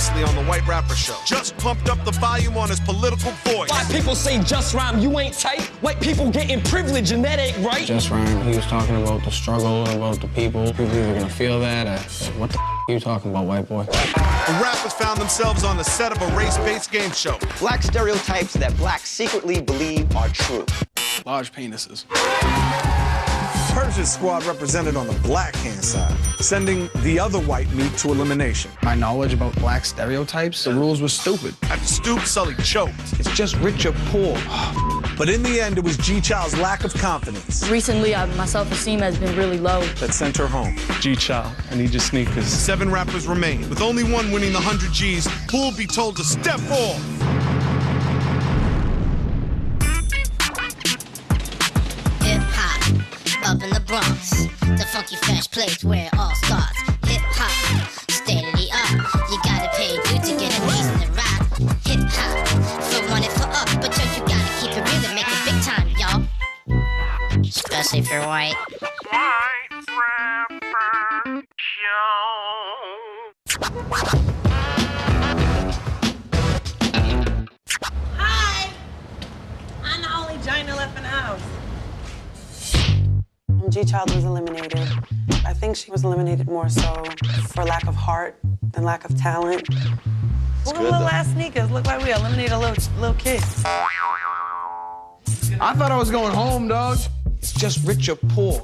previously on the White Rapper Show. Just pumped up the volume on his political voice. White people say Just Rhyme, you ain't tight. White people getting privilege and that ain't right. Just Rhyme, he was talking about the struggle, about the people. People either gonna feel that or what the are you talking about, white boy? The rappers found themselves on the set of a race-based game show. Black stereotypes that blacks secretly believe are true. Large penises. Persia's squad represented on the black hand side, sending the other white meat to elimination. My knowledge about black stereotypes, the rules were stupid. At the stoop, Sully choked. It's just rich or poor. But in the end, it was G Child's lack of confidence Recently, my self-esteem has been really low. that sent her home. G Child, I need your sneakers. 7 rappers remain. With only one winning the 100 Gs, who will be told to step off? Hip-hop, up in the Bronx, the funky fresh place where it all starts. Hip-hop, state of the art, you gotta pay due to get a piece of the rock. Hip-hop, for one and for up, but you gotta keep it real and make it big time, y'all. Especially if you're white. White Rapper Show. Hi! I'm the only Gina left in the house. G-Child was eliminated. I think she was eliminated more so for lack of heart than lack of talent. Look at little ass sneakers. Look like we eliminated a little kid. I thought I was going home, dog. It's just rich or poor.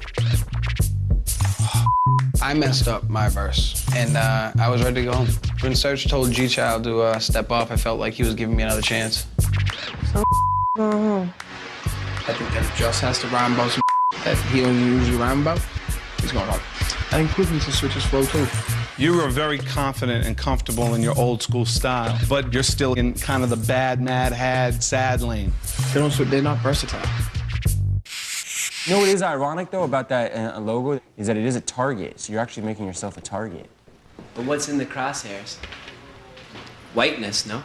I messed up my verse, and I was ready to go home. When Serge told G-Child to step off, I felt like he was giving me another chance. So going home. I think that Just has to rhyme about some that he don't usually rhyme about. He's going home. I think Putin needs to switch his flow, too. You were very confident and comfortable in your old school style, but you're still in kind of the bad, mad, had, sad lane. They're not versatile. You know what is ironic, though, about that logo? Is that it is a target, so you're actually making yourself a target. But what's in the crosshairs? Whiteness, no?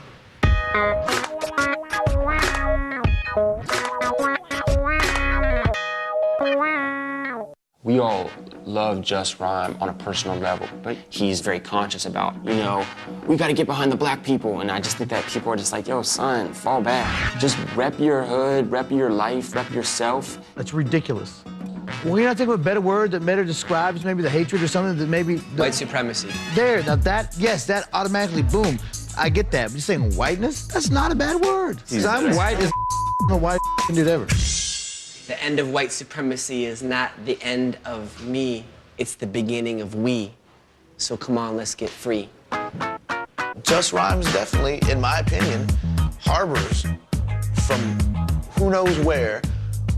We all love Just Rhyme on a personal level, but he's very conscious about, you know, we gotta get behind the black people, and I just think that people are just like, yo, son, fall back. Just rep your hood, rep your life, rep yourself. That's ridiculous. Well, you're not thinking of a better word that better describes maybe the hatred or something that maybe... White supremacy. There, now that, yes, that automatically, boom. I get that, but you're saying whiteness? That's not a bad word. Because I'm white as the white dude ever. The end of white supremacy is not the end of me, it's the beginning of we. So come on, let's get free. Just Rhymes definitely, in my opinion, harbors from who knows where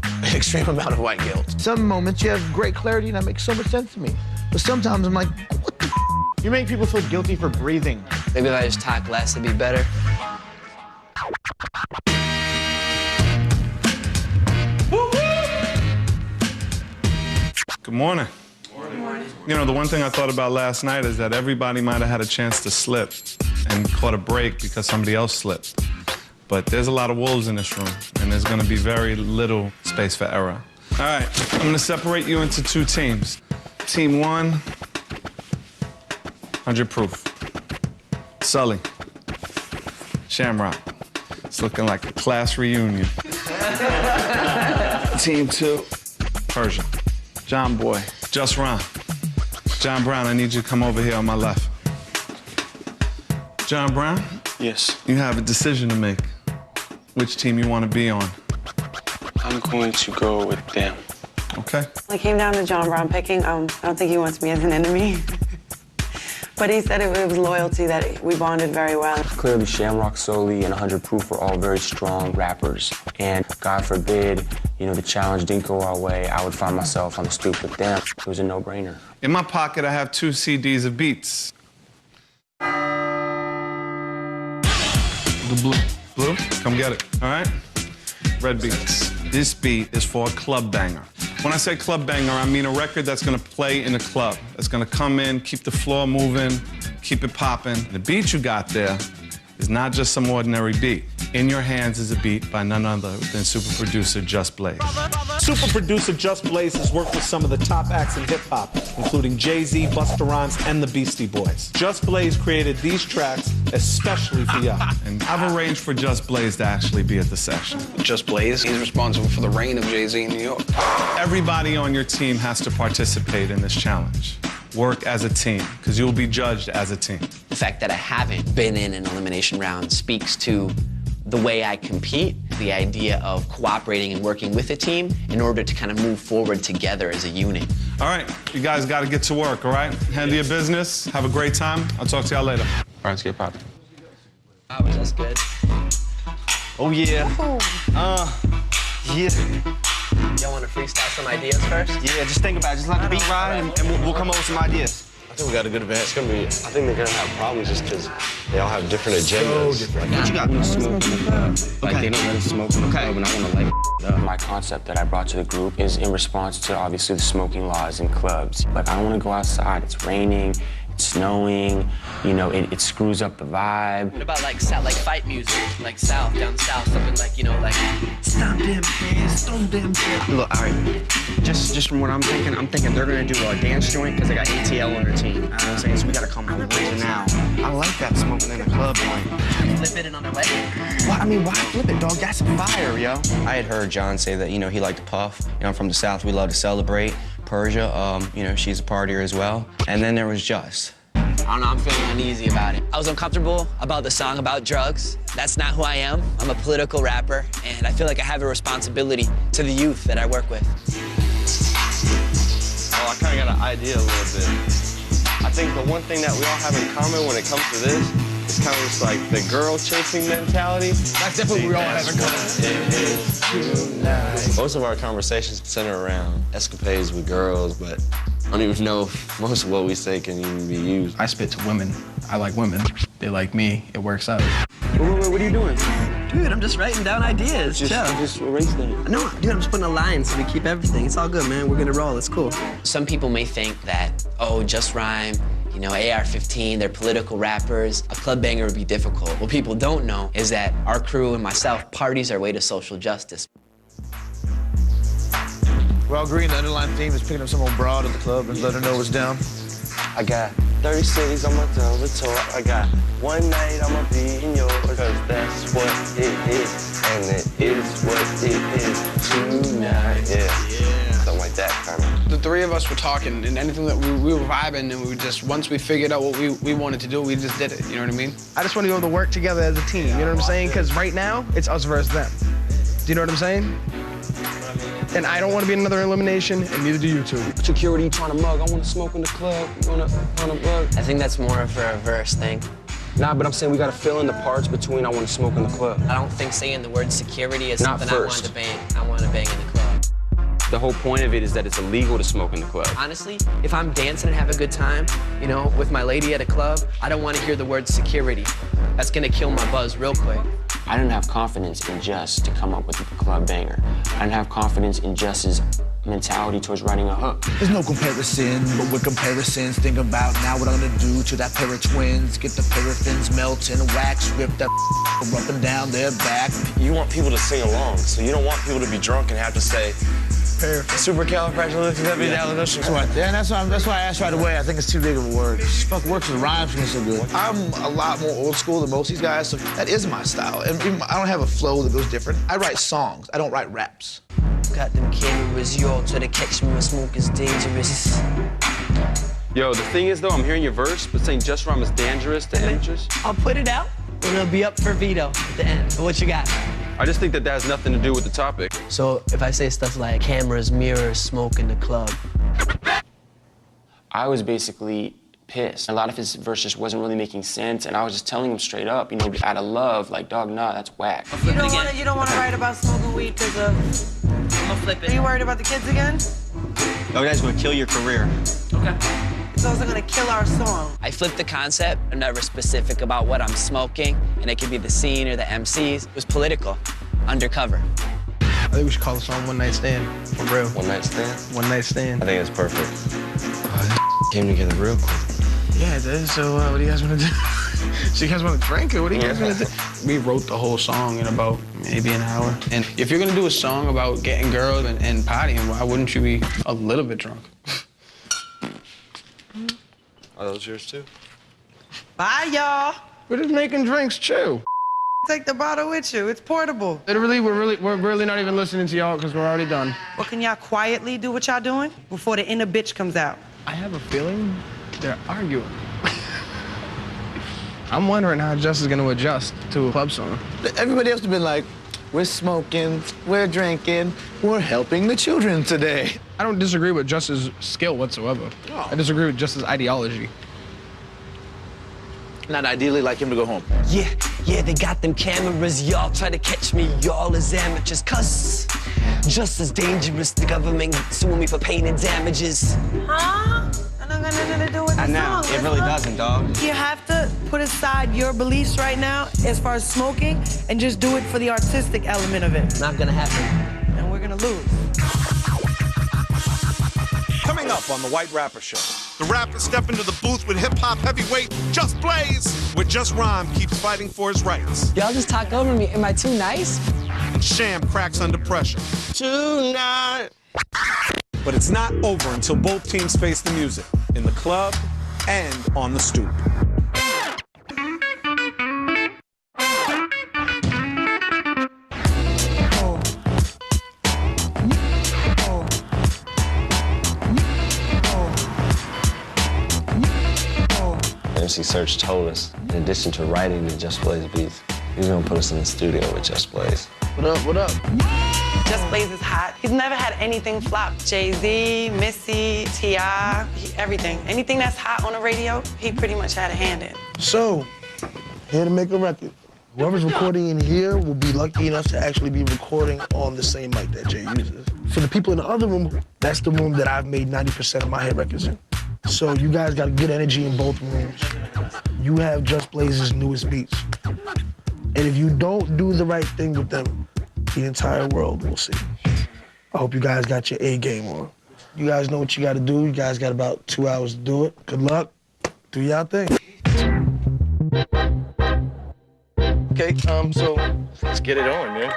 an extreme amount of white guilt. Some moments you have great clarity and that makes so much sense to me. But sometimes I'm like, what the You make people feel guilty for breathing. Maybe if I just talk less, it'd be better. Good morning. Good morning. You know, the one thing I thought about last night is that everybody might have had a chance to slip and caught a break because somebody else slipped. But there's a lot of wolves in this room, and there's gonna be very little space for error. All right, I'm gonna separate you into 2 teams. Team 1, 100 proof. Sully, Shamrock. It's looking like a class reunion. Team 2, Persia. John Boy, Just Rhyme. John Brown, I need you to come over here on my left. John Brown? Yes. You have a decision to make. Which team you want to be on? I'm going to go with them. Okay. When it came down to John Brown picking, I don't think he wants me as an enemy. But he said it was loyalty that we bonded very well. Clearly, Shamrock, Sully, and 100 Proof are all very strong rappers. And God forbid, you know, the challenge didn't go our way, I would find myself on the stoop with them. It was a no-brainer. In my pocket, I have 2 CDs of beats. The blue. Blue? Come get it, all right? Red beats. This beat is for a club banger. When I say club banger, I mean a record that's gonna play in a club. That's gonna come in, keep the floor moving, keep it popping. The beat you got there is not just some ordinary beat. In Your Hands is a beat by none other than super producer Just Blaze. Super producer Just Blaze has worked with some of the top acts in hip-hop, including Jay-Z, Busta Rhymes, and the Beastie Boys. Just Blaze created these tracks especially for y'all. And I've arranged for Just Blaze to actually be at the session. Just Blaze, he's responsible for the reign of Jay-Z in New York. Everybody on your team has to participate in this challenge. Work as a team, because you'll be judged as a team. The fact that I haven't been in an elimination round speaks to the way I compete, the idea of cooperating and working with a team in order to kind of move forward together as a unit. All right, you guys got to get to work, all right? Handle your business, have a great time. I'll talk to y'all later. All right, let's get popping. Wow, that's good. Oh, yeah. Yeah. Y'all want to freestyle some ideas first? Yeah, just think about it. Just let the beat ride, and we'll come up with some ideas. I think we got a good advance. It's gonna be, I think they're gonna have problems just because they all have different agendas. So different. What you got? Smoke in the club. Like, they don't let us smoke in the club, and I want to light it up. My concept that I brought to the group is in response to, obviously, the smoking laws in clubs. Like, I don't want to go outside. It's raining. It's snowing, you know, it screws up the vibe. What about like fight music, like South, down South, something like, you know, like Stop them, man, stop them. Look, all right, just from what I'm thinking they're gonna do a dance joint because they got ATL on their team. You know what I'm saying? So we gotta come up with now. I like that smoking in the club joint. Flip it and on their way. Well, I mean, why flip it, dog? That's fire, yo. I had heard John say that, you know, he liked to puff. You know, I'm from the South, we love to celebrate. Persia, you know, she's a partier as well. And then there was Just. I don't know, I'm feeling uneasy about it. I was uncomfortable about the song about drugs. That's not who I am. I'm a political rapper, and I feel like I have a responsibility to the youth that I work with. Well, I kind of got an idea a little bit. I think the one thing that we all have in common when it comes to this is kind of just like the girl chasing mentality. That's definitely what we all have in common. Most of our conversations center around escapades with girls, but I don't even know if most of what we say can even be used. I spit to women. I like women. They like me. It works out. Wait, what are you doing? Dude, I'm just writing down ideas. Just erase them. No, dude, I'm just putting a line so we keep everything. It's all good, man. We're gonna roll. It's cool. Some people may think that, oh, Just Rhyme, you know, AR-15, they're political rappers. A club banger would be difficult. What people don't know is that our crew and myself parties our way to social justice. We're all agreeing the underlying theme is picking up some old broad at the club and letting her know what's down. I got 30 cities on my tongue tour. I got one night I'ma be in yours, cause that's what it is. And it is what it is tonight. Yeah. Something like that, kind of. The three of us were talking, and anything that we were vibing, and we just, once we figured out what we wanted to do, we just did it, you know what I mean? I just want to be able to work together as a team, you know what I'm saying? Because right now, it's us versus them. Do you know what I'm saying? And I don't want to be in another elimination, and neither do you two. Security trying to mug. I want to smoke in the club. I want to bug. I think that's more of a reverse thing. Nah, but I'm saying we got to fill in the parts between I want to smoke in the club. I don't think saying the word security is Not something first. I want to bang in the club. The whole point of it is that it's illegal to smoke in the club. Honestly, if I'm dancing and have a good time, you know, with my lady at a club, I don't want to hear the word security. That's gonna kill my buzz real quick. I didn't have confidence in Just to come up with the club banger. I didn't have confidence in Just's mentality towards writing a hook. There's no comparison, but with comparisons, think about now what I'm gonna do to that pair of twins. Get the paraffins melting, wax, rip that up and down their back. You want people to sing along, so you don't want people to be drunk and have to say, supercalifragilisticexpialidocious. Yeah, that's why I asked right away. I think it's too big of a word. Fuck works with rhymes for me so good. I'm a lot more old school than most of these guys, so that is my style. And I don't have a flow that goes different. I write songs. I don't write raps. Got them cameras, yo, try to catch me when smoke is dangerous. Yo, the thing is, though, I'm hearing your verse, but saying Just Rhyme is dangerous to amateurs. I'll put it out, and it'll be up for veto at the end. But what you got? I just think that has nothing to do with the topic. So if I say stuff like cameras, mirrors, smoke in the club. I was basically pissed. A lot of his verses wasn't really making sense, and I was just telling him straight up, you know, out of love, like, dog, nah, that's whack. You don't want to write about smoking weed because of... I'm gonna flip it. Are you worried about the kids again? No, that's gonna kill your career. Okay. It's also gonna kill our song. I flipped the concept. I'm never specific about what I'm smoking, and it could be the scene or the MCs. It was political, undercover. I think we should call the song One Night Stand, for real. One night stand? One Night Stand. I think it's perfect. Came together real quick. Yeah, dude. So what do you guys want to do? So you guys want to drink or what do you guys want to do? We wrote the whole song in about maybe an hour. And if you're gonna do a song about getting girls and partying, why wouldn't you be a little bit drunk? Are those yours too? Bye, y'all. We're just making drinks, chill. Take the bottle with you. It's portable. Literally, we're really not even listening to y'all because we're already done. Well, can y'all quietly do what y'all doing before the inner bitch comes out? I have a feeling they're arguing. I'm wondering how Just is gonna adjust to a club song. Everybody else has been like, we're smoking, we're drinking, we're helping the children today. I don't disagree with Just's skill whatsoever. Oh. I disagree with Just's ideology. Not ideally like him to go home. Yeah, they got them cameras. Y'all try to catch me, y'all as amateurs. Cause just as dangerous, the government suing me for pain and damages. Huh? I don't got nothing to do with the I know, song. it really doesn't, dog. You have to put aside your beliefs right now as far as smoking and just do it for the artistic element of it. Not gonna happen. And we're gonna lose. Coming up on The White Rapper Show, the rappers step into the booth with hip-hop heavyweight Just Blaze, where Just Rhyme keeps fighting for his rights. Y'all just talk over me. Am I too nice? And Sham cracks under pressure. Tonight. But it's not over until both teams face the music, in the club and on the stoop. MC Serch told us, in addition to writing the Just Blaze beats, he was gonna put us in the studio with Just Blaze. What up, what up? Just Blaze is hot. He's never had anything flop. Jay-Z, Missy, T.I., everything. Anything that's hot on the radio, he pretty much had a hand in. So, here to make a record. Whoever's recording in here will be lucky enough to actually be recording on the same mic that Jay uses. For the people in the other room, that's the room that I've made 90% of my hit records in. So you guys got good energy in both rooms. You have Just Blaze's newest beats. And if you don't do the right thing with them, the entire world will see. I hope you guys got your A game on. You guys know what you gotta do. You guys got about 2 hours to do it. Good luck. Do y'all thing. Okay, so let's get it on, man.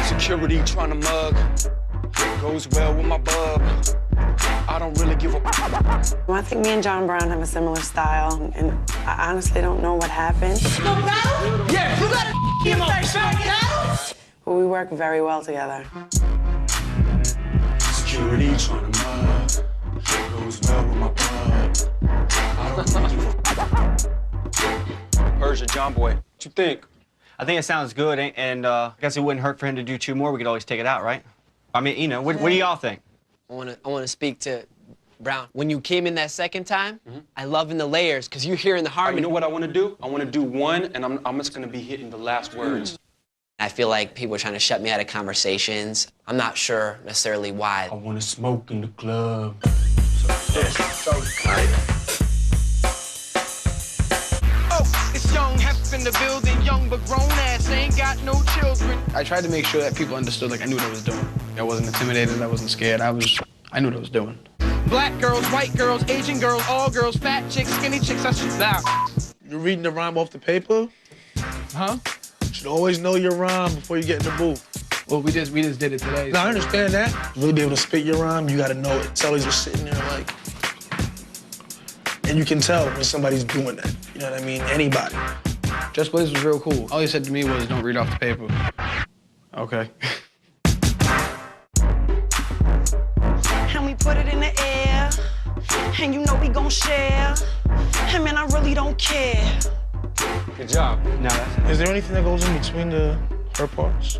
Security trying to mug. Goes well with my bub. I don't really give a. Well, I think me and John Brown have a similar style, and I honestly don't know what happened. Yeah, you gotta give him But we work very well together. Security trying to mug. Goes well with my bub. I don't really give a. Persia, John Boy. What you think? I think it sounds good, and I guess it wouldn't hurt for him to do 2 more. We could always take it out, right? I mean, you know, what do y'all think? I wanna speak to Brown. When you came in that second time, I love in the layers, because you're hearing the harmony. You know what I want to do? I want to do one, and I'm just going to be hitting the last words. I feel like people are trying to shut me out of conversations. I'm not sure necessarily why. I want to smoke in the club. It's young Hef in the building, young but grown ass, ain't got no children. I tried to make sure that people understood, like, I knew what I was doing. I wasn't intimidated, I wasn't scared, I knew what I was doing. Black girls, white girls, Asian girls, all girls, fat chicks, skinny chicks, that's just that. You're reading the rhyme off the paper? Huh? You should always know your rhyme before you get in the booth. Well, we just did it today. No, I understand that. To really be able to spit your rhyme, you gotta know it. Sully's just sitting there like, and you can tell when somebody's doing that. You know what I mean? Anybody. Just Blaze was real cool. All he said to me was, don't read off the paper. Okay. And we put it in the air, and you know we gon' share. And man, I really don't care. Good job. No, Is there anything that goes in between her parts?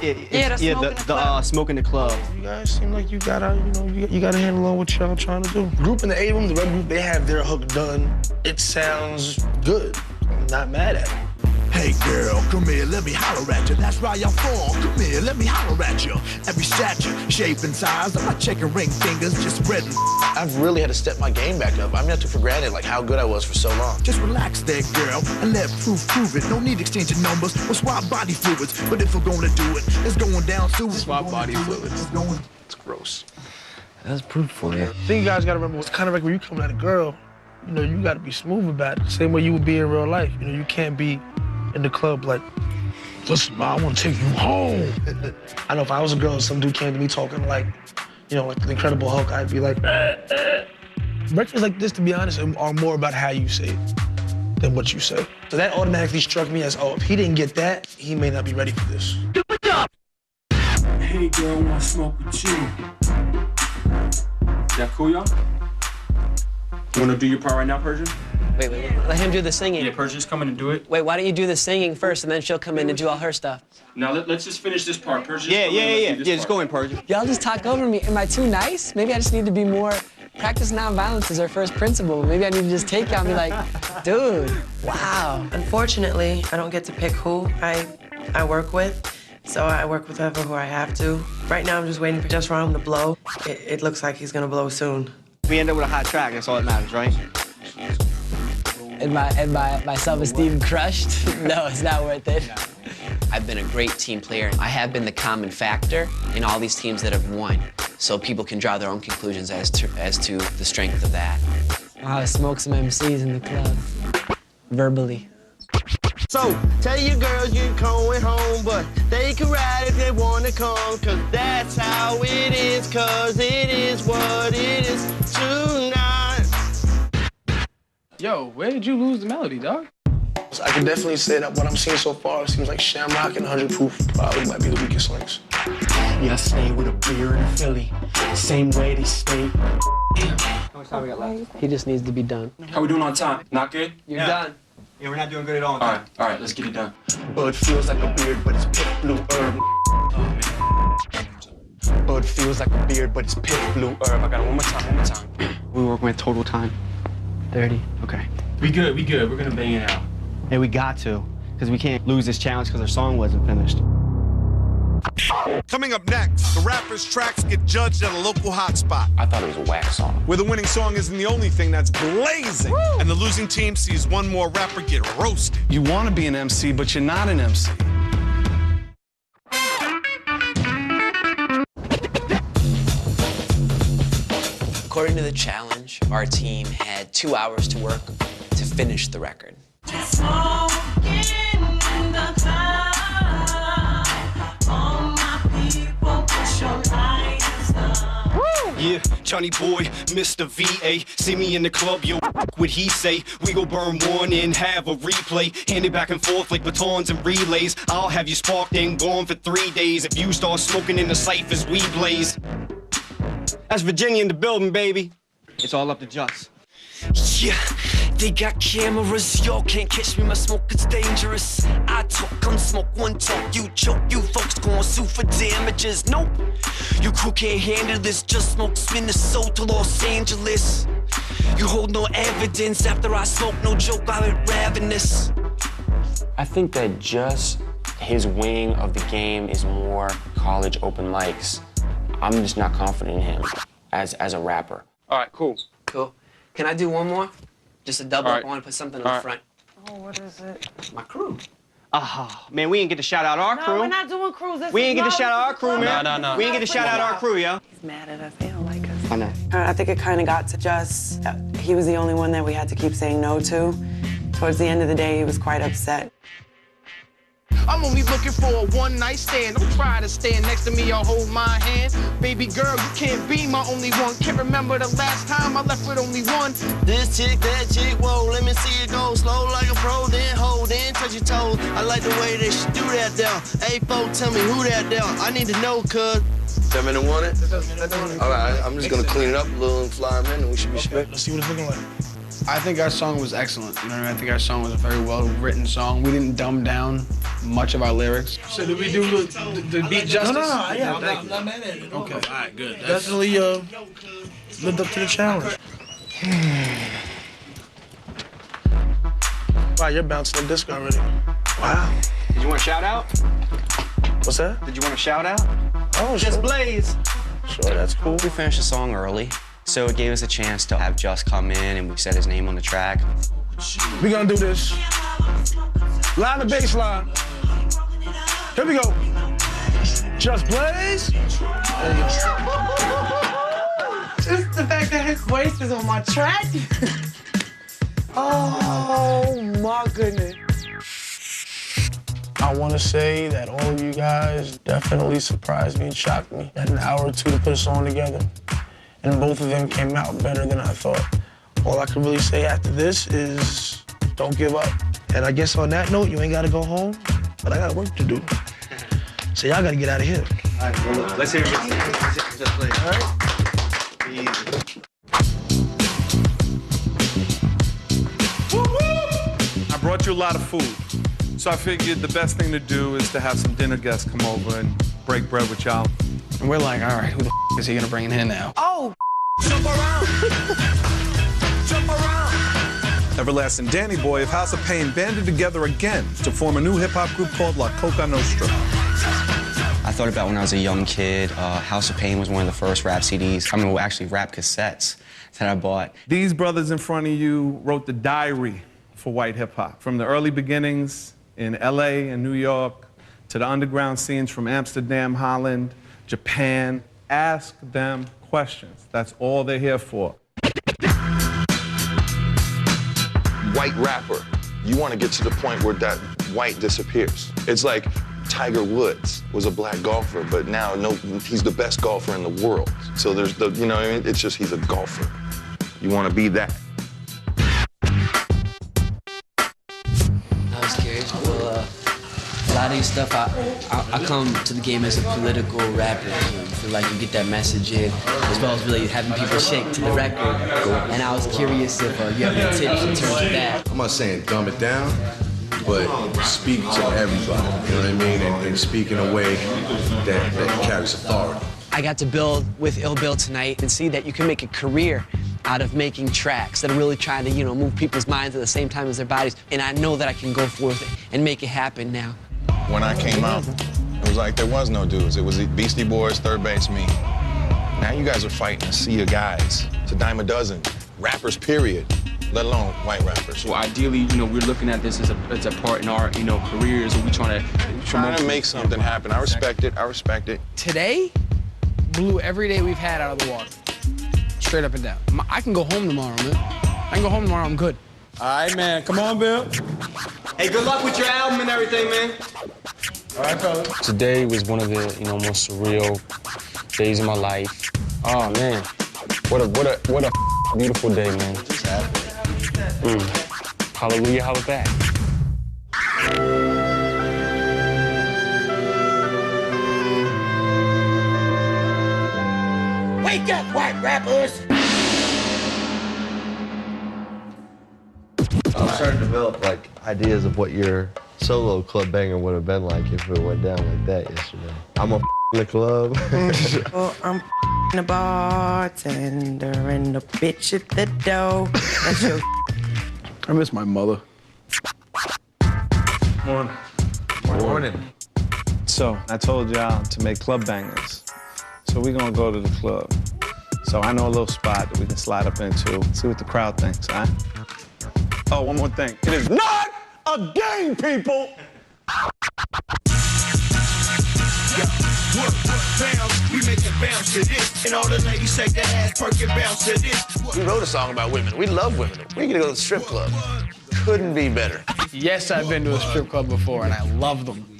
The smoke in the club. You guys seem like you got a handle on what y'all trying to do. Group in the A room, the red group, they have their hook done. It sounds good. I'm not mad at it. Hey girl, come here, let me holler at you. That's right, I'm from. Come here, let me holler at you. Every stature, shape, and size. I'm not checking ring fingers, just red and I've really had to step my game back up. I mean, I took for granted like how good I was for so long. Just relax there, girl, and let proof prove it. No need exchanging numbers or swap body fluids. But if we're gonna do it, it's going down soon. Swap body fluids. It's gross. That's proof for you. I think you guys gotta remember, it's kind of like when you come at a girl, you know, you gotta be smooth about it. Same way you would be in real life. You know, you can't be in the club like, listen, man, I wanna take you home. I know if I was a girl and some dude came to me talking like, you know, like the Incredible Hulk, I'd be like, Breakfast like this, to be honest, are more about how you say it than what you say. So that automatically struck me as, oh, if he didn't get that, he may not be ready for this. Hey girl, wanna smoke with you? That cool, y'all? You wanna do your part right now, Persia? Wait, let him do the singing. Yeah, Persia's coming to do it. Wait, why don't you do the singing first, and then she'll come in and do all her stuff? Now let's just finish this part. Persia's Yeah, just go in, Persia. Y'all just talk over me. Am I too nice? Maybe I just need to be more... Practice nonviolence is our first principle. Maybe I need to just take you out and be like, dude, wow. Unfortunately, I don't get to pick who I work with, so I work with who I have to. Right now, I'm just waiting for Just Rhyme to blow. It looks like he's gonna blow soon. We end up with a hot track, that's all that matters, right? And my self-esteem crushed? No, it's not worth it. I've been a great team player. I have been the common factor in all these teams that have won, so people can draw their own conclusions as to the strength of that. I'll have to smoke some MCs in the club, verbally. So, tell your girls you're going home, but they can ride if they wanna come, cause that's how it is, cause it is what it is tonight. Yo, where did you lose the melody, dog? So I can definitely say that what I'm seeing so far, it seems like Shamrock and 100 Proof probably might be the weakest links. Yeah, I stay with a beer in Philly. Same way they stay. Damn. How much time we got left? He just needs to be done. How we doing on time? Not good? You're done. Yeah, we're not doing good at all. All right, let's get it done. Bud feels like a beard, but it's pit blue herb. Bud feels like a beard, but it's pit blue herb. I got it one more time. We working with total time? 30. Okay. We good. We're gonna bang it out. Hey, we got to, because we can't lose this challenge because our song wasn't finished. Coming up next, the rappers' tracks get judged at a local hotspot. I thought it was a whack song. Where the winning song isn't the only thing that's blazing. Woo! And the losing team sees one more rapper get roasted. You want to be an MC, but you're not an MC. According to the challenge, our team had 2 hours to work to finish the record. Yeah, Johnny Boy, Mr. VA. See me in the club, yo, what he say? We go burn one and have a replay. Hand it back and forth like batons and relays. I'll have you sparked and gone for 3 days. If you start smoking in the ciphers, we blaze. That's Virginia in the building, baby. It's all up to Just. Yeah, they got cameras, y'all can't catch me, my smoke is dangerous. I talk, unsmoke, one talk, you choke, you folks gon' sue for damages. Nope, you crew can't handle this, Just Smoke's Minnesota, Los Angeles. You hold no evidence, after I smoke, no joke, I been ravenous. I think that just his wing of the game is more college open mics. I'm just not confident in him as a rapper. All right, cool. Cool. Can I do one more? Just a double. Right. I want to put something in the front. Oh, what is it? My crew. Ah, man, we ain't get to shout out our crew. No, we're not doing crews. We ain't get to shout out our crew, man. No. We ain't get to shout out our crew, yo. He's mad at us. They don't like us. I know. I think it kind of got to Just. He was the only one that we had to keep saying no to. Towards the end of the day, he was quite upset. I'm only looking for a one-night stand. Don't try to stand next to me or hold my hand. Baby girl, you can't be my only one. Can't remember the last time I left with only one. This chick, that chick, whoa, let me see it go slow like a pro, then hold, then touch your toes. I like the way they should do that down. Hey, folks, tell me who that down. I need to know, cuz. 7 minutes want it? All right, I'm just gonna clean it up a little and fly them in, and we should be straight. Let's see what it's looking like. I think our song was excellent. You know what I mean? I think our song was a very well-written song. We didn't dumb down much of our lyrics. So did we do the beat justice? No, yeah, I'm not mad at it. Okay, all right, good. Definitely lived up to the challenge. Wow, you're bouncing the disc already. Wow. Did you want a shout out? What's that? Did you want a shout out? Oh, Just sure. Blaze. Sure, that's cool. We finished the song early, so it gave us a chance to have Just come in and we said his name on the track. We gonna do this. Line the bass line. Here we go. Just Blaze. There you go. Just the fact that his voice is on my track. Oh my goodness. I want to say that all of you guys definitely surprised me and shocked me. Had an hour or two to put a song together, and both of them came out better than I thought. All I can really say after this is don't give up. And I guess on that note, you ain't got to go home, but I got work to do. So y'all got to get out of here. All right, well, look, let's hear it. Just Blaze. All right? I brought you a lot of food, so I figured the best thing to do is to have some dinner guests come over and break bread with y'all. And we're like, all right, who the is he gonna bring in here now? Oh. Jump around. Jump around. Everlasting Danny Boy of House of Pain banded together again to form a new hip-hop group called La Coca Nostra. I thought about when I was a young kid. House of Pain was one of the first rap CDs. I mean, actually rap cassettes that I bought. These brothers in front of you wrote the diary for white hip-hop. From the early beginnings in LA and New York to the underground scenes from Amsterdam, Holland, Japan. Ask them questions. That's all they're here for. White rapper, you want to get to the point where that white disappears. It's like Tiger Woods was a black golfer, but now he's the best golfer in the world. So there's the, you know what I mean? It's just he's a golfer. You want to be that. I was curious. Well, a lot of these stuff, I come to the game as a political rapper. I feel like you get that message in, as well as really having people shake to the record. And I was curious if you have any tips in terms of that. I'm not saying dumb it down, but speak to everybody, you know what I mean? And speak in a way that carries authority. I got to build with Ill Bill tonight and see that you can make a career out of making tracks that are really trying to, you know, move people's minds at the same time as their bodies. And I know that I can go forth and make it happen now. When I came out, it was like there was no dudes. It was Beastie Boys, Third Base, me. Now you guys are fighting a sea of guys. It's a dime a dozen. Rappers, period. Let alone white rappers. Well, ideally, you know, we're looking at this as a part in our, you know, careers, and we're trying to make something happen. I respect it. I respect it. Today blew every day we've had out of the water. Straight up and down. I can go home tomorrow, man. I can go home tomorrow, I'm good. All right, man. Come on, Bill. Hey, good luck with your album and everything, man. All right, fellas. Today was one of the, you know, most surreal days of my life. Oh, man. What a beautiful day, man. Just happened. Hallelujah, holla back. Wake up, white rappers! I'm starting to develop like ideas of what your solo club banger would have been like if it went down like that yesterday. I'm a in the club. Oh, I'm the bartender and the bitch at the door. That's your I miss my mother. Morning. Morning. So, I told y'all to make club bangers. So we're gonna go to the club. So I know a little spot that we can slide up into, see what the crowd thinks, huh? Oh, one more thing. It is not a game, people! We make it bounce to this. And all the ladies shake their ass, perk and bounce to this. We wrote a song about women. We love women. We get to go to the strip club. Couldn't be better. Yes, I've been to a strip club before, and I love them.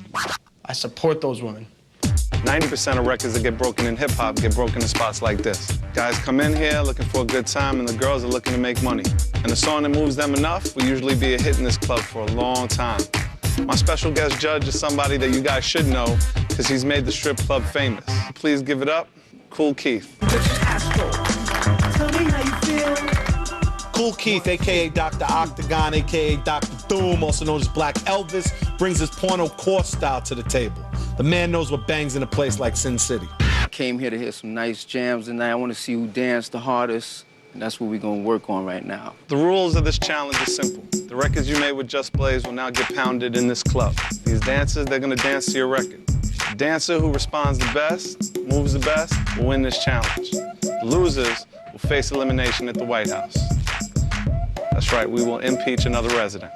I support those women. 90% of records that get broken in hip-hop get broken in spots like this. Guys come in here looking for a good time, and the girls are looking to make money. And the song that moves them enough will usually be a hit in this club for a long time. My special guest judge is somebody that you guys should know, because he's made the strip club famous. Please give it up, Kool Keith. Kool Keith, a.k.a. Dr. Octagon, a.k.a. Dr. Doom, also known as Black Elvis, brings his porno core style to the table. The man knows what bangs in a place like Sin City. I came here to hear some nice jams tonight. I want to see who danced the hardest, That's what we're gonna work on right now. The rules of this challenge are simple. The records you made with Just Blaze will now get pounded in this club. These dancers, they're gonna dance to your record. The dancer who responds the best, moves the best, will win this challenge. The losers will face elimination at the White House. That's right, we will impeach another resident.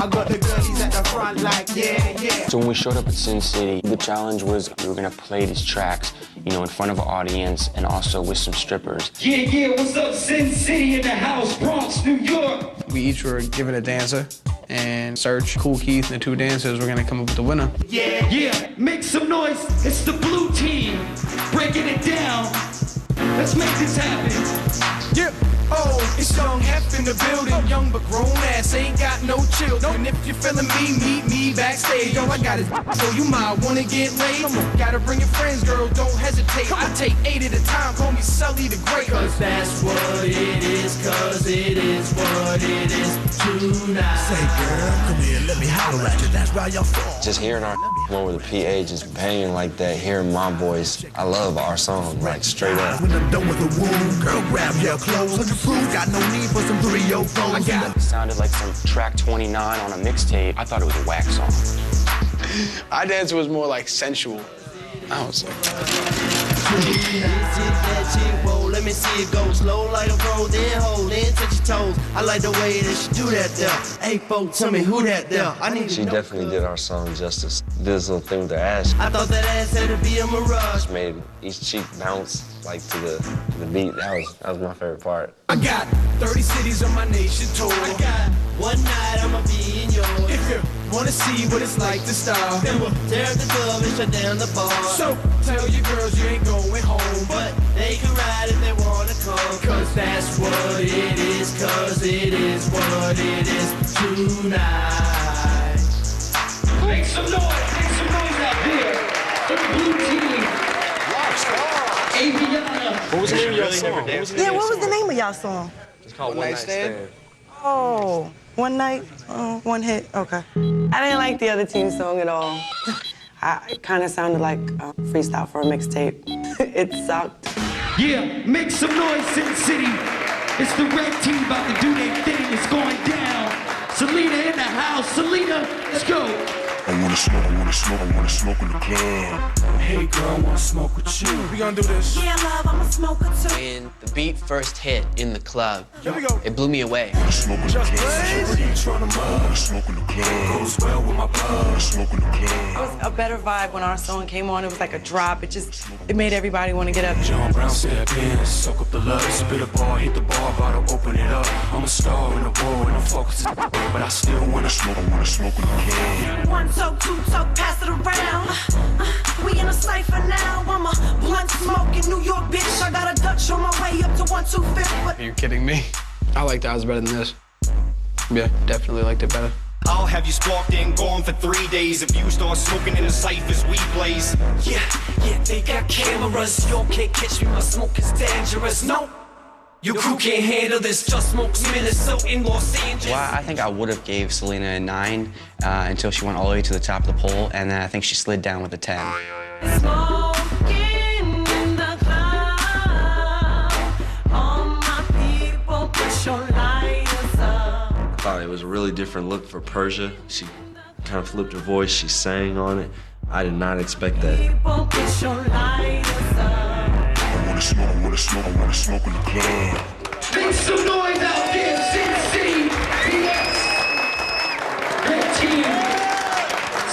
I got the girlies at the front like, yeah. So when we showed up at Sin City, the challenge was we were gonna play these tracks, you know, in front of an audience and also with some strippers. Yeah, what's up, Sin City in the house, Bronx, New York. We each were given a dancer, and Serch, Kool Keith, and the two dancers were gonna come up with the winner. Yeah, make some noise. It's the blue team. Breaking it down. Let's make this happen. Yeah. Oh, it's Young Hef in the building. Young but grown ass, ain't got no children. If you're feeling me, meet me backstage. Yo, I got it, so you might wanna get laid. Gotta bring your friends, girl, don't hesitate. I take 8 at a time, call me Sully the Great. Cause that's what it is, cause it is what it is tonight. Say, girl, come here, let me holler at you. That's why y'all fall. Just hearing our over the PA just banging like that, hearing my voice, I love our song, like straight up. When I'm done with the womb, girl, grab your clothes. Got no need for some 304s. It sounded like some track 29 on a mixtape. I thought it was a wax song. Our dancer was more like sensual. I was like... Let me see it go slow like a pro, then hold in, touch your toes. I like the way that she do that there. Hey, folks, tell me who that there. I need She definitely did our song justice. Did this little thing with her ass. I thought that ass had to be a mirage. She made each cheek bounce like to the beat. That was my favorite part. I got 30 cities on my nation tour. I got one night, I'ma be in yours. If you wanna see what it's like to style, then we'll tear up the club and shut down the bar. So tell your girls you ain't going home, but they can ride if they wanna come. Cause that's what it is, cause it is what it is tonight. Make some noise out there for the blue team. Aviana. What was the name of your song? Yeah, what was the name of y'all song? It's called One Night Stand. Oh, one night, one hit, okay. I didn't like the other team's song at all. It kind of sounded like a freestyle for a mixtape. It sucked. Yeah, make some noise, Sin City. It's the red team about to do their thing. It's going down. Selena in the house. Selena, let's go. I wanna smoke, I wanna smoke, I wanna smoke in the club. Hey girl, I wanna smoke with you. We gonna do this. Yeah, love, I'm a smoker too. When the beat first hit in the club, Here we go. it blew me away. Smoke in the club. Smoke in the club. Goes well with my blood. Smoke in the It club. was a better vibe when our song came on. It was like a drop. It made everybody want to get up. John Brown step in, soak up the love, spit a ball, hit the bar, bottle, open it up. I'm a star in the war and I'm focused, but I still wanna smoke. I wanna smoke in the club. One talk, two talk, pass it around. We in a cypher now. I'm a blunt smoking New York bitch. I got a Dutch on my way up to 125. Are you kidding me? I liked ours better than this. Yeah, definitely liked it better. I'll have you sparked and gone for 3 days if you start smoking in the ciphers we blaze. Yeah, they got cameras. You can't catch me, my smoke is dangerous. No, your crew can't handle this. Just smokes Minnesota in Los Angeles. Well, I think I would have gave Selena a 9 until she went all the way to the top of the pole, and then I think she slid down with a 10. Smoking in the club. All my people, put your lighters up. I thought it was a really different look for Persia. She kind of flipped her voice, she sang on it. I did not expect that. People, put your lighters up. I wanna smoke, I wanna smoke, I wanna smoke in the club. Make some noise out there, Sin City, PX. Red team,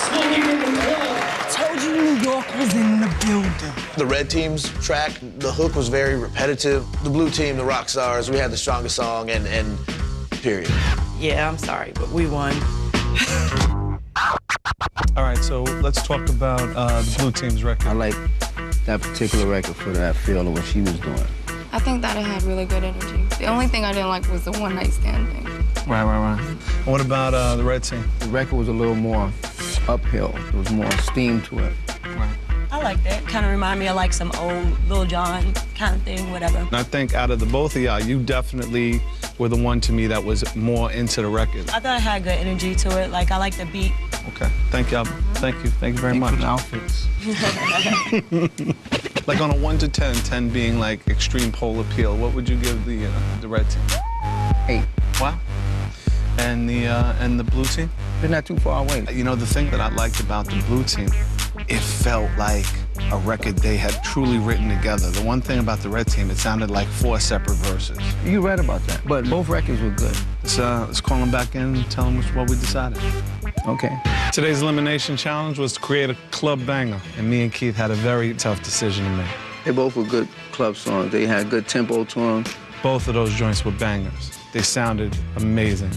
smoking in the club. Told you New York was in the building. The red team's track, the hook was very repetitive. The blue team, the rock stars, we had the strongest song and period. Yeah, I'm sorry, but we won. All right, so let's talk about the blue team's record. I like that particular record for that feel of what she was doing. I think that it had really good energy. The only thing I didn't like was the one night stand thing. Right. What about the red team? The record was a little more uphill. There was more steam to it. I like that. Kind of remind me of like some old Lil Jon kind of thing, whatever. And I think out of the both of y'all, you definitely were the one to me that was more into the record. I thought I had good energy to it. Like, I like the beat. Okay, thank y'all. Thank you very much. Outfits. Like on a 1 to 10, 10 being like extreme pole appeal, what would you give the red team? 8. Wow. And the blue team? They're not too far away. You know, the thing that I liked about the blue team, it felt like a record they had truly written together. The one thing about the red team, it sounded like 4 separate verses. You're right about that, but both records were good. Let's call them back in and tell them what we decided. Okay. Today's elimination challenge was to create a club banger, and me and Keith had a very tough decision to make. They both were good club songs. They had good tempo to them. Both of those joints were bangers. They sounded amazing.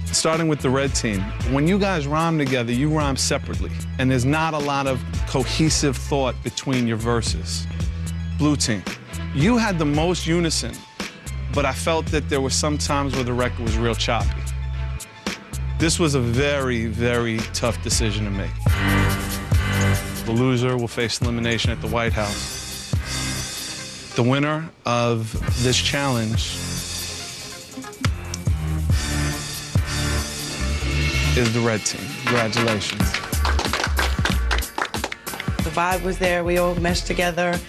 Starting with the red team, when you guys rhyme together, you rhyme separately, and there's not a lot of cohesive thought between your verses. Blue team, you had the most unison, but I felt that there were some times where the record was real choppy. This was a very, very tough decision to make. The loser will face elimination at the White House. The winner of this challenge is the red team. Congratulations. The vibe was there. We all meshed together.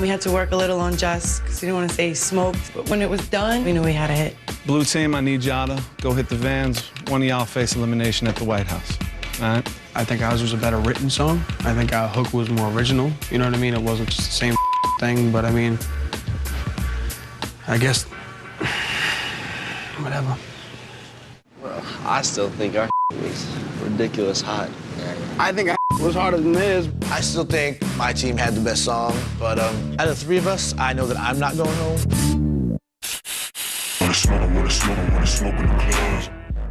We had to work a little on Just because we didn't want to say smoked. But when it was done, we knew we had a hit. Blue team, I need y'all to go hit the vans. One of y'all face elimination at the White House. All right? I think ours was a better written song. I think our hook was more original. You know what I mean? It wasn't just the same thing, but I mean, I guess, whatever. Well, I still think our was ridiculous hot. I think our was harder than theirs. I still think my team had the best song, but out of the 3 of us, I know that I'm not going home.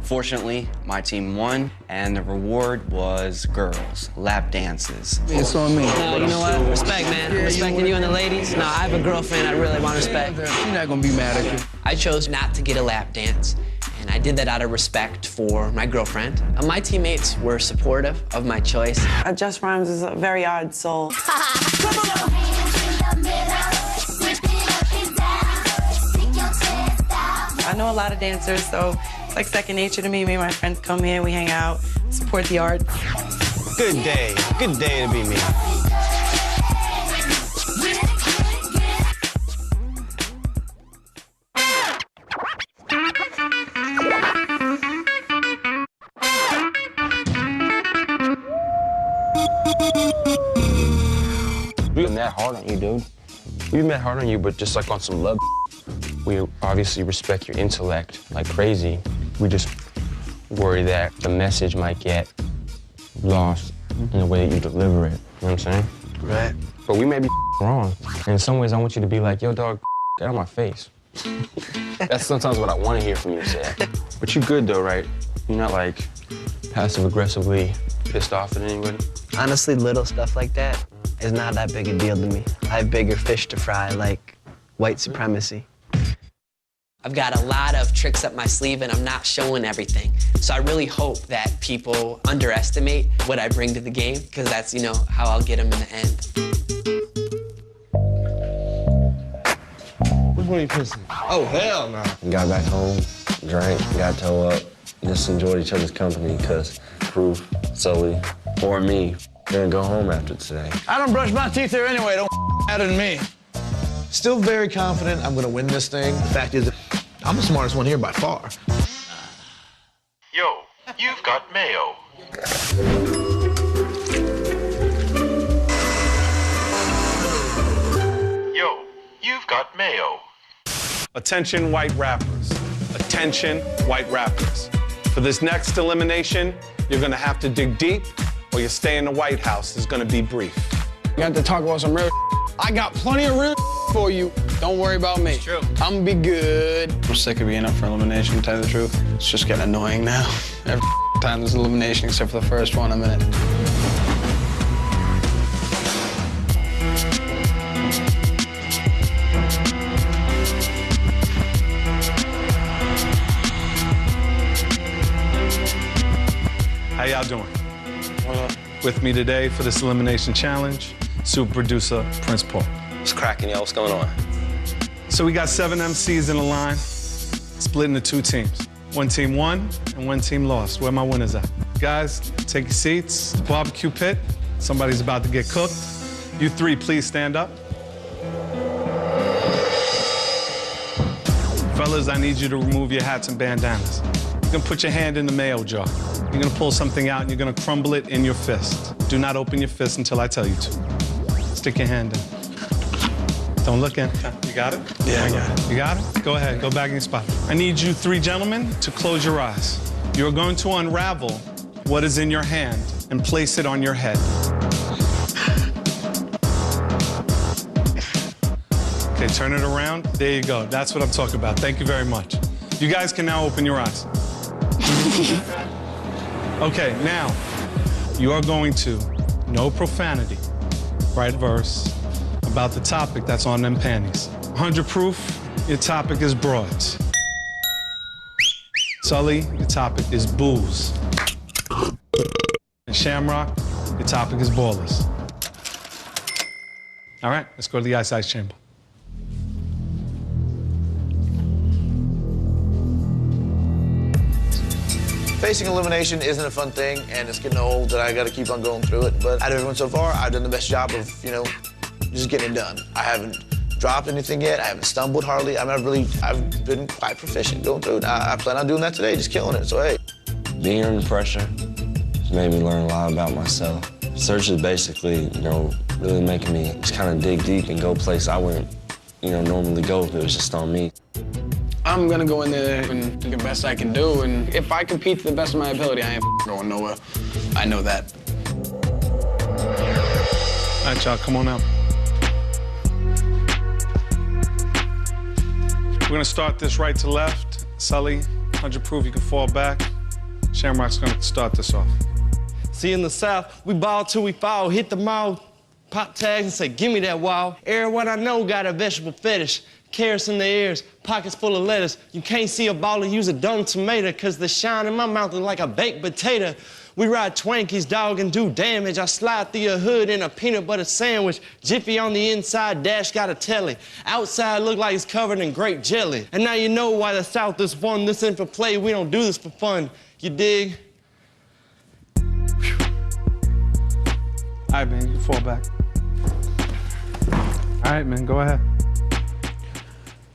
Fortunately, my team won, and the reward was girls, lap dances. It's on me. No, you know what? Respect, man. I'm respecting you and the ladies. No, I have a girlfriend I really want to respect. She's not gonna be mad at you. I chose not to get a lap dance, and I did that out of respect for my girlfriend. My teammates were supportive of my choice. Just Rhymes is a very odd soul. I know a lot of dancers, so it's like second nature to me. Me and my friends come here, we hang out, support the arts. Good day to be me. We've been that hard on you, dude. We've been that hard on you, but just like on some love. We obviously respect your intellect like crazy. We just worry that the message might get lost in the way that you deliver it. You know what I'm saying? Right. But we may be wrong. And in some ways, I want you to be like, yo, dog, get out of my face. That's sometimes what I want to hear from you say. But you good, though, right? You're not, like, passive-aggressively pissed off at anybody? Honestly, little stuff like that is not that big a deal to me. I have bigger fish to fry, like white supremacy. I've got a lot of tricks up my sleeve, and I'm not showing everything. So I really hope that people underestimate what I bring to the game, because that's, you know, how I'll get them in the end. Which one are you pissing? Oh, hell no. Got back home, drank, got toe up, just enjoyed each other's company, because Proof, Sully, or me, gonna go home after today. I don't brush my teeth there anyway, don't out of me. Still very confident I'm gonna win this thing. The fact is, I'm the smartest one here by far. Yo, you've got mayo. Yo, you've got mayo. Attention, white rappers. Attention, white rappers. For this next elimination, you're gonna have to dig deep, or your stay in the White House is gonna be brief. We got to talk about some real I got plenty of real for you. Don't worry about me. It's true. I'm gonna be good. I'm sick of being up for elimination, to tell you the truth. It's just getting annoying now. Every time there's elimination, except for the first one, I'm in it. How y'all doing? With me today for this elimination challenge, super producer Prince Paul. What's cracking, yo? What's going on? So we got 7 MCs in the line, split into 2 teams. One team won and one team lost. Where my winners at? Guys, take your seats. The barbecue pit. Somebody's about to get cooked. You 3, please stand up. Fellas, I need you to remove your hats and bandanas. You're gonna put your hand in the mayo jar. You're gonna pull something out and you're gonna crumble it in your fist. Do not open your fist until I tell you to. Stick your hand in. Don't look in. You got it? Yeah, I got it. You got it? Go ahead, go back in your spot. I need you 3 gentlemen to close your eyes. You're going to unravel what is in your hand and place it on your head. Okay, turn it around. There you go. That's what I'm talking about. Thank you very much. You guys can now open your eyes. Okay, now, you are going to, no profanity, write verse about the topic that's on them panties. 100 proof, your topic is broads. Sully, your topic is booze. And Shamrock, your topic is ballers. All right, let's go to the ice chamber. Facing elimination isn't a fun thing, and it's getting old that I gotta keep on going through it. But out of everyone so far, I've done the best job of, just getting it done. I haven't dropped anything yet. I haven't stumbled hardly. I mean, I've been quite proficient going through it. I plan on doing that today, just killing it, so hey. Being under pressure has made me learn a lot about myself. Search is basically, really making me just kind of dig deep and go places I wouldn't, normally go if it was just on me. I'm gonna go in there and do the best I can do, and if I compete to the best of my ability, I ain't going nowhere. I know that. All right, y'all, come on out. We're gonna start this right to left. Sully, 100 proof, you can fall back. Shamrock's gonna start this off. See, in the South, we ball till we fall, hit the mall, pop tags and say, give me that wall. Everyone I know got a vegetable fetish. Carrots in their ears, pockets full of lettuce. You can't see a ball and use a dumb tomato, cause the shine in my mouth is like a baked potato. We ride Twankies, dog, and do damage. I slide through your hood in a peanut butter sandwich. Jiffy on the inside, Dash got a telly. Outside look like it's covered in grape jelly. And now you know why the South is won. This ain't for play, we don't do this for fun. You dig? All right, man, you can fall back. All right, man, go ahead.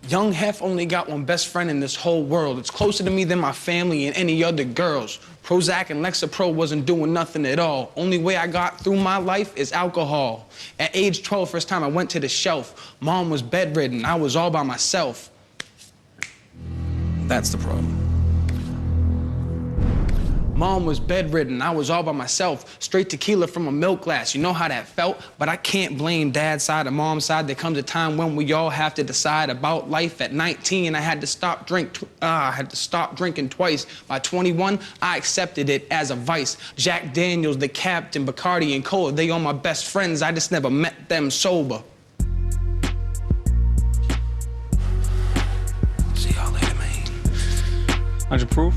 Young Hef only got one best friend in this whole world. It's closer to me than my family and any other girls. Prozac and Lexapro wasn't doing nothing at all. Only way I got through my life is alcohol. At age 12, first time I went to the shelf. Mom was bedridden, I was all by myself. That's the problem. Mom was bedridden, I was all by myself. Straight tequila from a milk glass, you know how that felt? But I can't blame dad's side or mom's side. There comes a time when we all have to decide about life. At 19, I had to stop drinking twice. By 21, I accepted it as a vice. Jack Daniels, the captain, Bacardi, and Cola, they all my best friends. I just never met them sober. See y'all later, man. 100 proof?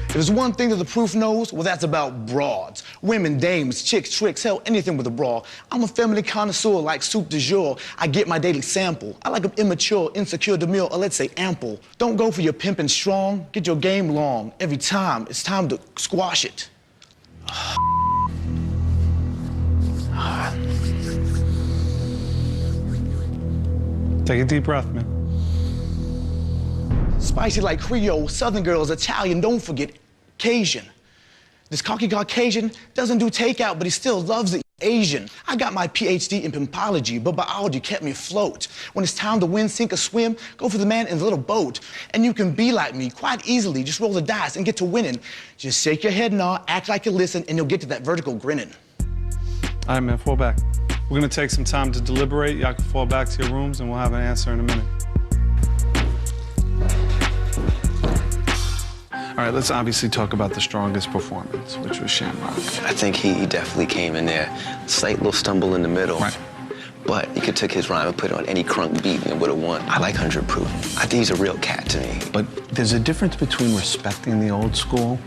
If there's one thing that the proof knows, well, that's about broads. Women, dames, chicks, tricks, hell, anything with a bra. I'm a feminine connoisseur like soup du jour. I get my daily sample. I like them immature, insecure, demure, or let's say ample. Don't go for your pimpin' strong. Get your game long. Every time, it's time to squash it. Take a deep breath, man. Spicy like Creole, Southern girls, Italian, don't forget Cajun. This cocky Caucasian doesn't do takeout, but he still loves the Asian. I got my PhD in pimpology, but biology kept me afloat. When it's time to win, sink, or swim, go for the man in the little boat. And you can be like me quite easily. Just roll the dice and get to winning. Just shake your head, nod, act like you listen, and you'll get to that vertical grinning. All right, man, fall back. We're gonna take some time to deliberate. Y'all can fall back to your rooms and we'll have an answer in a minute. All right, let's obviously talk about the strongest performance, which was Shamrock. I think he definitely came in there. Slight little stumble in the middle. Right. But he could took his rhyme and put it on any crunk beat and would have won. I like 100 proof. I think he's a real cat to me. But there's a difference between respecting the old school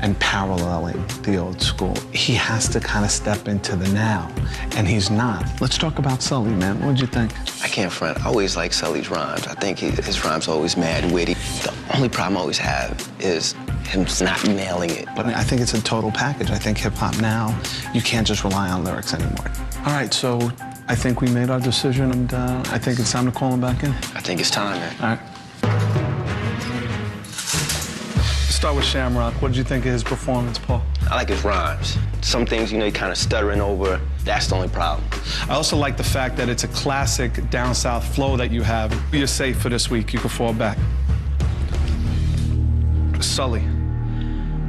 and paralleling the old school. He has to kind of step into the now, and he's not. Let's talk about Sully, man. What'd you think? I can't front. I always like Sully's rhymes. I think his rhymes are always mad witty. The only problem I always have is him not nailing it. But I think it's a total package. I think hip-hop now, you can't just rely on lyrics anymore. All right, so I think we made our decision, and I think it's time to call him back in. I think it's time, man. All right. Start with Shamrock. What did you think of his performance, Paul? I like his rhymes. Some things, you know, he kind of stuttering over. That's the only problem. I also like the fact that it's a classic down south flow that you have. You're safe for this week. You can fall back. Sully.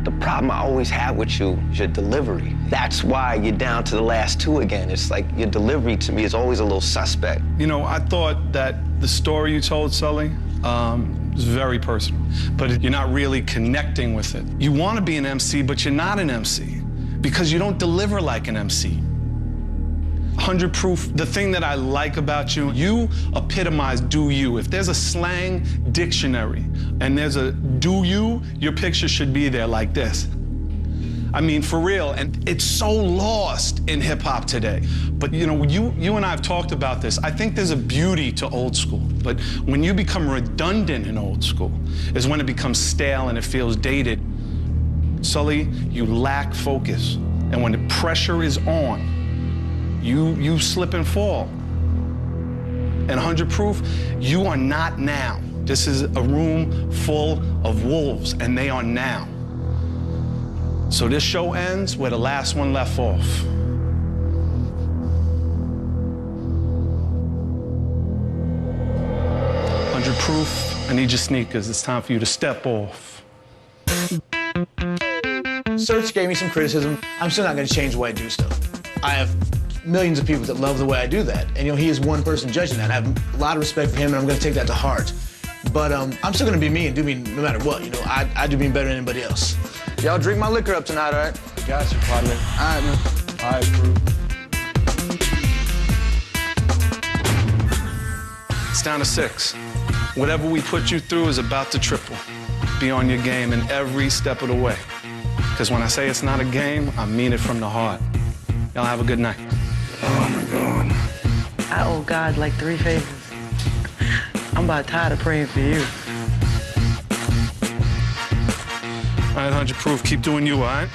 The problem I always have with you is your delivery. That's why you're down to the last two again. It's like your delivery to me is always a little suspect. You know, I thought that the story you told, Sully, was very personal, but you're not really connecting with it. You want to be an MC, but you're not an MC because you don't deliver like an MC. 100 Proof, the thing that I like about you, you epitomize do you. If there's a slang dictionary and there's a do you, your picture should be there like this. I mean, for real, and it's so lost in hip hop today. But you know, you and I have talked about this. I think there's a beauty to old school, but when you become redundant in old school is when it becomes stale and it feels dated. Sully, you lack focus. And when the pressure is on, you slip and fall. And 100 Proof, you are not now. This is a room full of wolves, and they are now. So this show ends where the last one left off. 100 Proof, I need your sneakers. It's time for you to step off. Search gave me some criticism. I'm still not gonna change the way I do stuff. I have millions of people that love the way I do that. And you know, he is one person judging that. I have a lot of respect for him, and I'm gonna take that to heart. But I'm still gonna be me and do me no matter what, you know. I do me better than anybody else. Y'all drink my liquor up tonight, all right? Got you, partner. All right, man. All right, Proof. It's down to 6. Whatever we put you through is about to triple. Be on your game in every step of the way. Because when I say it's not a game, I mean it from the heart. Y'all have a good night. Oh, my God. I owe God like 3 favors. I'm about tired of praying for you. All right, 100 Proof, keep doing you, all right?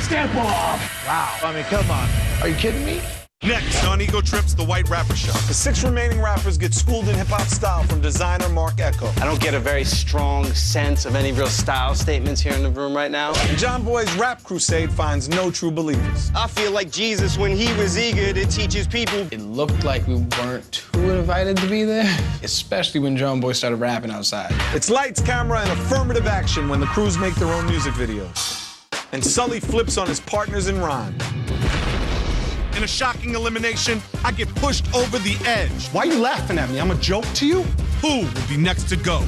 Step off! Wow, I mean, come on. Are you kidding me? Next on Ego Trips, the White Rapper Show. The 6 remaining rappers get schooled in hip-hop style from designer Mark Echo. I don't get a very strong sense of any real style statements here in the room right now. And John Boy's rap crusade finds no true believers. I feel like Jesus when he was eager to teach his people. It looked like we weren't too invited to be there, especially when John Boy started rapping outside. It's lights, camera, and affirmative action when the crews make their own music videos. And Sully flips on his partners in rhyme. In a shocking elimination, I get pushed over the edge. Why are you laughing at me? I'm a joke to you? Who will be next to go?